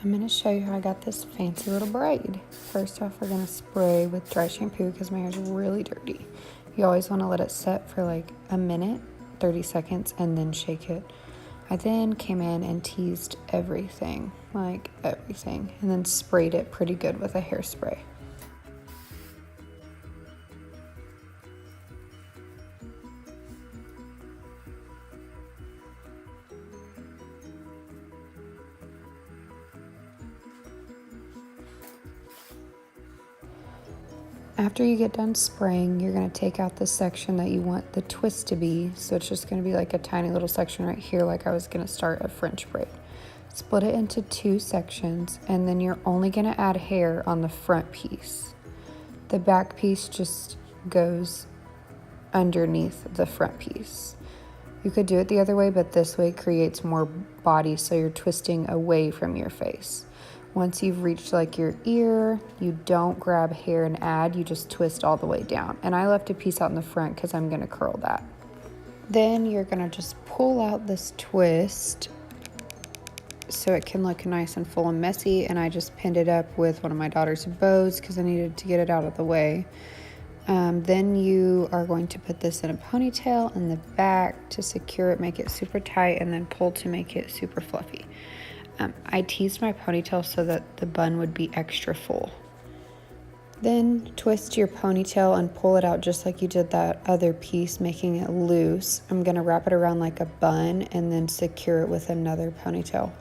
I'm going to show you how I got this fancy little braid. First off, we're going to spray with dry shampoo because my hair is really dirty. You always want to let it set for like a minute, 30 seconds, and then shake it. I then came in and teased everything, like everything, and then sprayed it pretty good with a hairspray. After you get done spraying, you're going to take out the section that you want the twist to be. So it's just going to be like a tiny little section right here, like I was going to start a French braid. Split it into 2 sections, and then you're only going to add hair on the front piece. The back piece just goes underneath the front piece. You could do it the other way, but this way creates more body, so you're twisting away from your face. Once you've reached like your ear, you don't grab hair and add, you just twist all the way down. And I left a piece out in the front because I'm gonna curl that. Then you're gonna just pull out this twist so it can look nice and full and messy. And I just pinned it up with one of my daughter's bows because I needed to get it out of the way. Then you are going to put this in a ponytail in the back to secure it, make it super tight, and then pull to make it super fluffy. I teased my ponytail so that the bun would be extra full. Then twist your ponytail and pull it out just like you did that other piece, making it loose. I'm going to wrap it around like a bun and then secure it with another ponytail.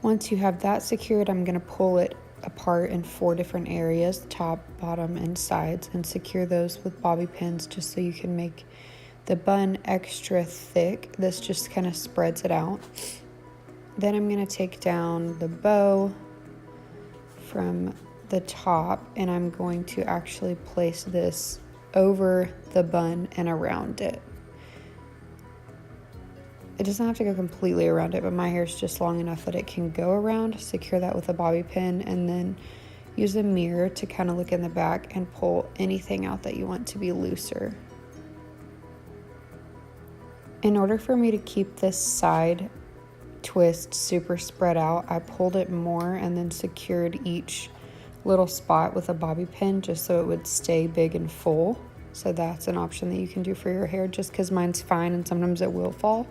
Once you have that secured, I'm going to pull it apart in 4 different areas, top, bottom, and sides, and secure those with bobby pins just so you can make the bun extra thick. This just kind of spreads it out. Then I'm going to take down the bow from the top, and I'm going to actually place this over the bun and around it. It doesn't have to go completely around it, but my hair is just long enough that it can go around. Secure that with a bobby pin, and then use a mirror to kind of look in the back and pull anything out that you want to be looser. In order for me to keep this side twist super spread out, I pulled it more and then secured each little spot with a bobby pin just so it would stay big and full. So that's an option that you can do for your hair, just because mine's fine and sometimes it will fall.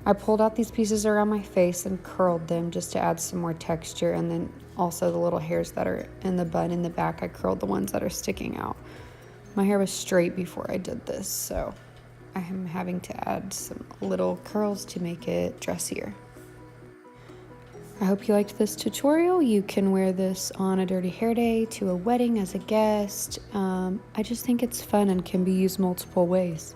I pulled out these pieces around my face and curled them just to add some more texture, and then also the little hairs that are in the bun in the back, I curled the ones that are sticking out. My hair was straight before I did this, so I am having to add some little curls to make it dressier. I hope you liked this tutorial. You can wear this on a dirty hair day, to a wedding as a guest. I just think it's fun and can be used multiple ways.